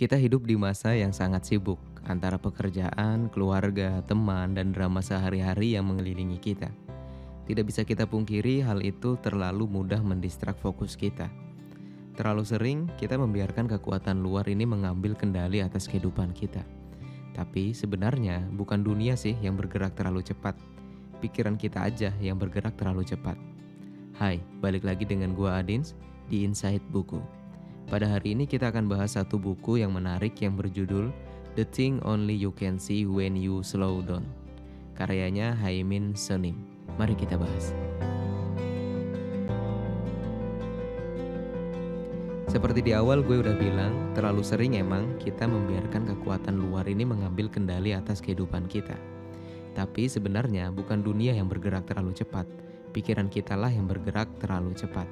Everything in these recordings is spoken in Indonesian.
Kita hidup di masa yang sangat sibuk, antara pekerjaan, keluarga, teman, dan drama sehari-hari yang mengelilingi kita. Tidak bisa kita pungkiri hal itu terlalu mudah mendistrak fokus kita. Terlalu sering kita membiarkan kekuatan luar ini mengambil kendali atas kehidupan kita. Tapi sebenarnya bukan dunia sih yang bergerak terlalu cepat. Pikiran kita aja yang bergerak terlalu cepat. Hai, balik lagi dengan gua Adins di Inside Buku. Pada hari ini kita akan bahas satu buku yang menarik yang berjudul The Thing Only You Can See When You Slow Down. Karyanya Haemin Sunim. Mari kita bahas. Seperti di awal gue udah bilang, terlalu sering emang kita membiarkan kekuatan luar ini mengambil kendali atas kehidupan kita. Tapi sebenarnya bukan dunia yang bergerak terlalu cepat, pikiran kita lah yang bergerak terlalu cepat.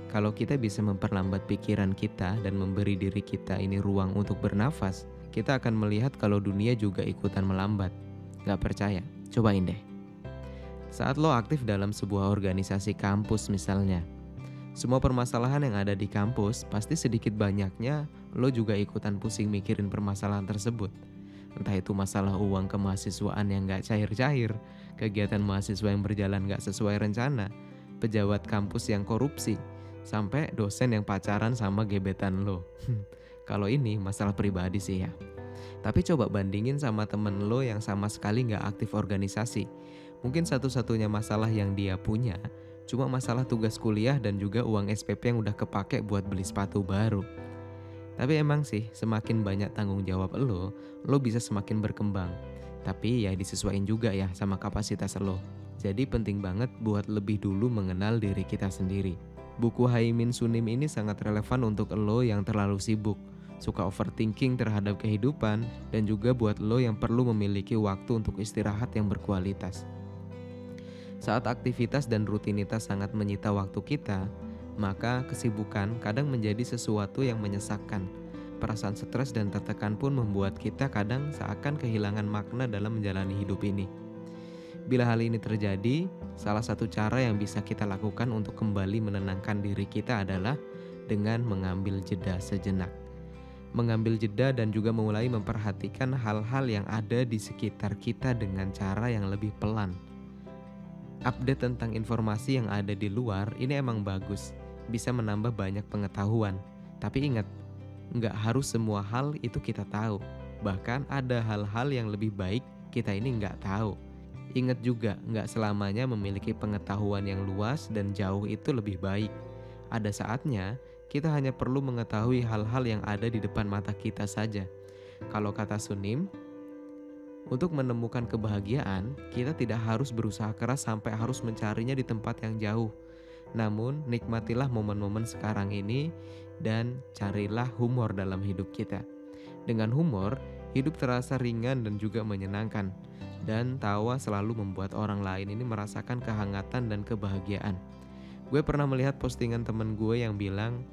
Kalau kita bisa memperlambat pikiran kita dan memberi diri kita ini ruang untuk bernafas, kita akan melihat kalau dunia juga ikutan melambat. Gak percaya? Cobain deh. Saat lo aktif dalam sebuah organisasi kampus misalnya, semua permasalahan yang ada di kampus pasti sedikit banyaknya lo juga ikutan pusing mikirin permasalahan tersebut. Entah itu masalah uang kemahasiswaan yang gak cair-cair, kegiatan mahasiswa yang berjalan gak sesuai rencana, pejabat kampus yang korupsi, sampai dosen yang pacaran sama gebetan lo. Kalau ini masalah pribadi sih ya. Tapi coba bandingin sama temen lo yang sama sekali gak aktif organisasi. Mungkin satu-satunya masalah yang dia punya cuma masalah tugas kuliah dan juga uang SPP yang udah kepake buat beli sepatu baru. Tapi emang sih semakin banyak tanggung jawab lo bisa semakin berkembang. Tapi ya disesuaikan juga ya sama kapasitas lo. Jadi penting banget buat lebih dulu mengenal diri kita sendiri. Buku Haemin Sunim ini sangat relevan untuk lo yang terlalu sibuk, suka overthinking terhadap kehidupan, dan juga buat lo yang perlu memiliki waktu untuk istirahat yang berkualitas. Saat aktivitas dan rutinitas sangat menyita waktu kita, maka kesibukan kadang menjadi sesuatu yang menyesakkan. Perasaan stres dan tertekan pun membuat kita kadang seakan kehilangan makna dalam menjalani hidup ini. Bila hal ini terjadi, salah satu cara yang bisa kita lakukan untuk kembali menenangkan diri kita adalah dengan mengambil jeda sejenak. Mengambil jeda dan juga mulai memperhatikan hal-hal yang ada di sekitar kita dengan cara yang lebih pelan. Update tentang informasi yang ada di luar ini emang bagus, bisa menambah banyak pengetahuan. Tapi ingat, nggak harus semua hal itu kita tahu. Bahkan ada hal-hal yang lebih baik kita ini nggak tahu. Ingat juga, nggak selamanya memiliki pengetahuan yang luas dan jauh itu lebih baik. Ada saatnya, kita hanya perlu mengetahui hal-hal yang ada di depan mata kita saja. Kalau kata Sunim, untuk menemukan kebahagiaan, kita tidak harus berusaha keras sampai harus mencarinya di tempat yang jauh. Namun, nikmatilah momen-momen sekarang ini dan carilah humor dalam hidup kita. Dengan humor, hidup terasa ringan dan juga menyenangkan. Dan tawa selalu membuat orang lain ini merasakan kehangatan dan kebahagiaan. Gue pernah melihat postingan temen gue yang bilang,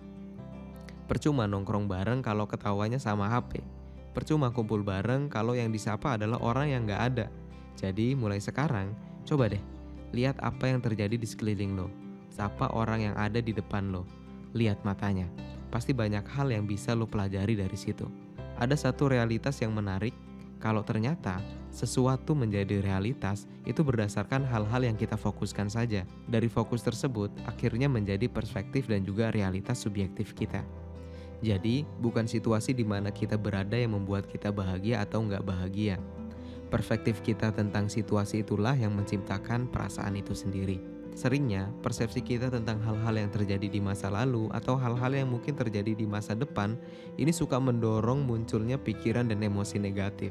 percuma nongkrong bareng kalau ketawanya sama HP. Percuma kumpul bareng kalau yang disapa adalah orang yang gak ada. Jadi mulai sekarang, coba deh, lihat apa yang terjadi di sekeliling lo. Sapa orang yang ada di depan lo. Lihat matanya. Pasti banyak hal yang bisa lo pelajari dari situ. Ada satu realitas yang menarik, kalau ternyata sesuatu menjadi realitas, itu berdasarkan hal-hal yang kita fokuskan saja. Dari fokus tersebut, akhirnya menjadi perspektif dan juga realitas subjektif kita. Jadi, bukan situasi di mana kita berada yang membuat kita bahagia atau nggak bahagia. Perspektif kita tentang situasi itulah yang menciptakan perasaan itu sendiri. Seringnya, persepsi kita tentang hal-hal yang terjadi di masa lalu atau hal-hal yang mungkin terjadi di masa depan, ini suka mendorong munculnya pikiran dan emosi negatif.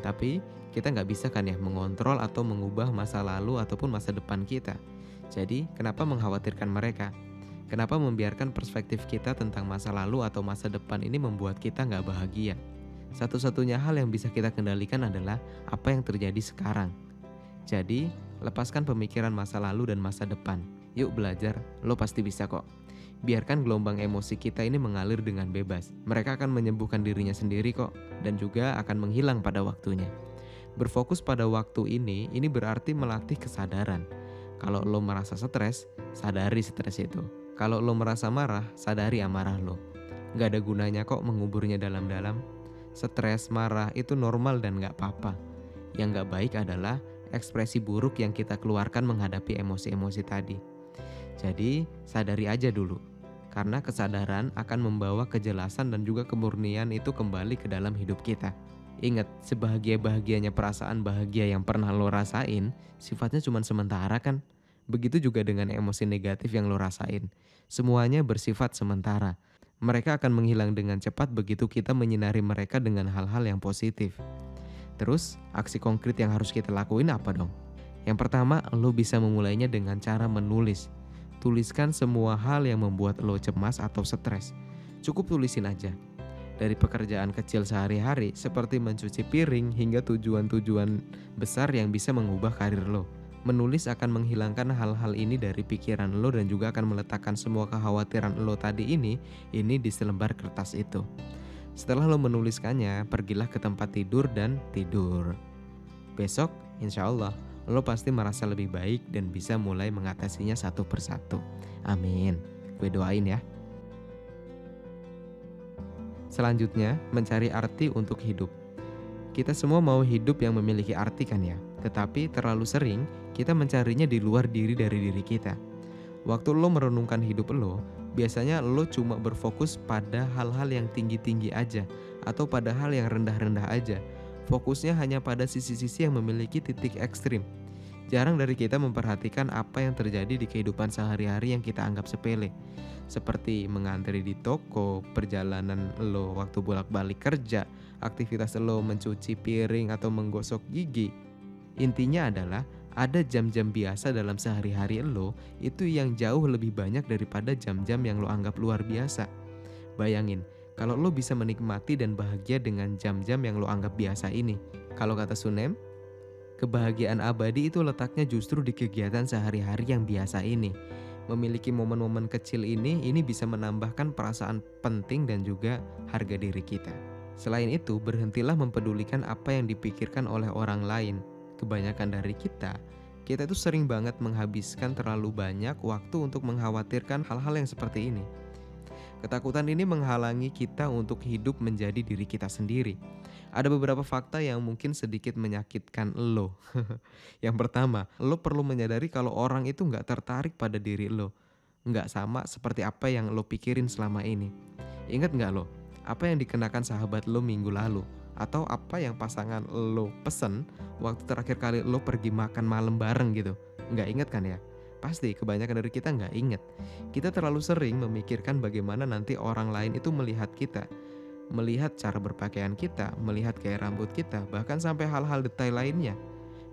Tapi, kita nggak bisa kan ya mengontrol atau mengubah masa lalu ataupun masa depan kita. Jadi, kenapa mengkhawatirkan mereka? Kenapa membiarkan perspektif kita tentang masa lalu atau masa depan ini membuat kita nggak bahagia? Satu-satunya hal yang bisa kita kendalikan adalah apa yang terjadi sekarang. Jadi, lepaskan pemikiran masa lalu dan masa depan. Yuk belajar, lo pasti bisa kok. Biarkan gelombang emosi kita ini mengalir dengan bebas. Mereka akan menyembuhkan dirinya sendiri kok, dan juga akan menghilang pada waktunya. Berfokus pada waktu ini berarti melatih kesadaran. Kalau lo merasa stres, sadari stres itu. Kalau lo merasa marah, sadari amarah lo. Nggak ada gunanya kok menguburnya dalam-dalam. Stres, marah itu normal dan nggak apa-apa. Yang nggak baik adalah ekspresi buruk yang kita keluarkan menghadapi emosi-emosi tadi. Jadi, sadari aja dulu. Karena kesadaran akan membawa kejelasan dan juga kemurnian itu kembali ke dalam hidup kita. Ingat, sebahagia-bahagianya perasaan bahagia yang pernah lo rasain, sifatnya cuma sementara kan? Begitu juga dengan emosi negatif yang lo rasain. Semuanya bersifat sementara. Mereka akan menghilang dengan cepat begitu kita menyinari mereka dengan hal-hal yang positif. Terus, aksi konkret yang harus kita lakuin apa dong? Yang pertama, lo bisa memulainya dengan cara menulis. Tuliskan semua hal yang membuat lo cemas atau stres. Cukup tulisin aja. Dari pekerjaan kecil sehari-hari seperti mencuci piring hingga tujuan-tujuan besar yang bisa mengubah karir lo. Menulis akan menghilangkan hal-hal ini dari pikiran lo dan juga akan meletakkan semua kekhawatiran lo tadi ini di selembar kertas itu. Setelah lo menuliskannya, pergilah ke tempat tidur dan tidur. Besok, insya Allah, lo pasti merasa lebih baik dan bisa mulai mengatasinya satu persatu. Amin. Gue doain ya. Selanjutnya, mencari arti untuk hidup. Kita semua mau hidup yang memiliki arti kan ya? Tetapi terlalu sering kita mencarinya di luar diri dari diri kita. Waktu lo merenungkan hidup lo, biasanya lo cuma berfokus pada hal-hal yang tinggi-tinggi aja atau pada hal yang rendah-rendah aja. Fokusnya hanya pada sisi-sisi yang memiliki titik ekstrim. Jarang dari kita memperhatikan apa yang terjadi di kehidupan sehari-hari yang kita anggap sepele. Seperti mengantri di toko, perjalanan lo waktu bolak-balik kerja, aktivitas lo mencuci piring atau menggosok gigi. Intinya adalah ada jam-jam biasa dalam sehari-hari lo itu yang jauh lebih banyak daripada jam-jam yang lo anggap luar biasa. Bayangin, kalau lo bisa menikmati dan bahagia dengan jam-jam yang lo anggap biasa ini. Kalau kata Sunem, kebahagiaan abadi itu letaknya justru di kegiatan sehari-hari yang biasa ini. Memiliki momen-momen kecil ini bisa menambahkan perasaan penting dan juga harga diri kita. Selain itu, berhentilah mempedulikan apa yang dipikirkan oleh orang lain. Kebanyakan dari kita itu sering banget menghabiskan terlalu banyak waktu untuk mengkhawatirkan hal-hal yang seperti ini. Ketakutan ini menghalangi kita untuk hidup menjadi diri kita sendiri. Ada beberapa fakta yang mungkin sedikit menyakitkan lo. Yang pertama, lo perlu menyadari kalau orang itu nggak tertarik pada diri lo. Nggak sama seperti apa yang lo pikirin selama ini. Ingat nggak lo, apa yang dikenakan sahabat lo minggu lalu? Atau apa yang pasangan lo pesen waktu terakhir kali lo pergi makan malam bareng gitu? Nggak inget kan ya? Pasti kebanyakan dari kita nggak inget. Kita terlalu sering memikirkan bagaimana nanti orang lain itu melihat kita. Melihat cara berpakaian kita, melihat gaya rambut kita, bahkan sampai hal-hal detail lainnya.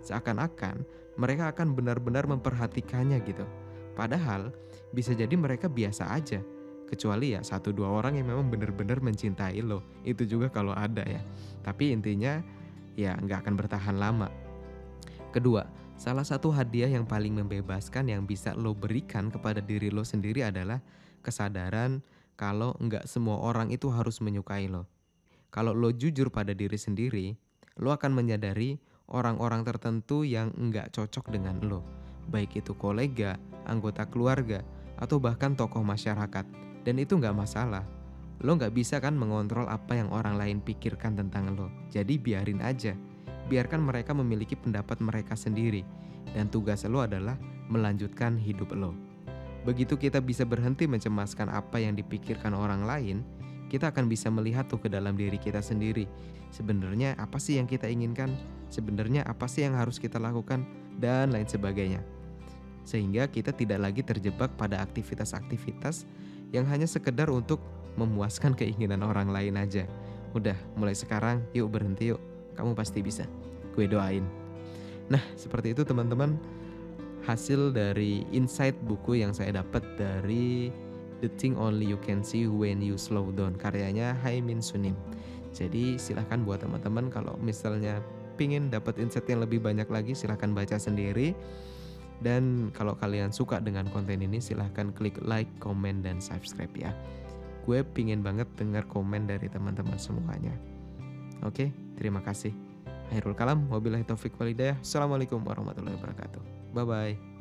Seakan-akan mereka akan benar-benar memperhatikannya gitu. Padahal bisa jadi mereka biasa aja. Kecuali ya 1-2 orang yang memang benar-benar mencintai lo. Itu juga kalau ada ya. Tapi intinya ya nggak akan bertahan lama. Kedua, salah satu hadiah yang paling membebaskan yang bisa lo berikan kepada diri lo sendiri adalah kesadaran kalau nggak semua orang itu harus menyukai lo. Kalau lo jujur pada diri sendiri, lo akan menyadari orang-orang tertentu yang nggak cocok dengan lo. Baik itu kolega, anggota keluarga, atau bahkan tokoh masyarakat. Dan itu nggak masalah. Lo nggak bisa kan mengontrol apa yang orang lain pikirkan tentang lo. Jadi biarin aja. Biarkan mereka memiliki pendapat mereka sendiri. Dan tugas lo adalah melanjutkan hidup lo. Begitu kita bisa berhenti mencemaskan apa yang dipikirkan orang lain, kita akan bisa melihat tuh ke dalam diri kita sendiri. Sebenarnya apa sih yang kita inginkan? Sebenarnya apa sih yang harus kita lakukan? Dan lain sebagainya. Sehingga kita tidak lagi terjebak pada aktivitas-aktivitas yang hanya sekedar untuk memuaskan keinginan orang lain aja. Udah, mulai sekarang yuk berhenti yuk. Kamu pasti bisa. Gue doain. Nah, seperti itu teman-teman. Hasil dari insight buku yang saya dapat dari The Thing Only You Can See When You Slow Down, karyanya Hae-min Sunim. Jadi silahkan buat teman-teman kalau misalnya pingin dapat insight yang lebih banyak lagi, silahkan baca sendiri. Dan kalau kalian suka dengan konten ini, silahkan klik like, komen, dan subscribe ya. Gue pingin banget dengar komen dari teman-teman semuanya. Oke, terima kasih. Akhirul kalam, wabillahi taufik walhidayah. Assalamualaikum warahmatullahi wabarakatuh. Bye-bye.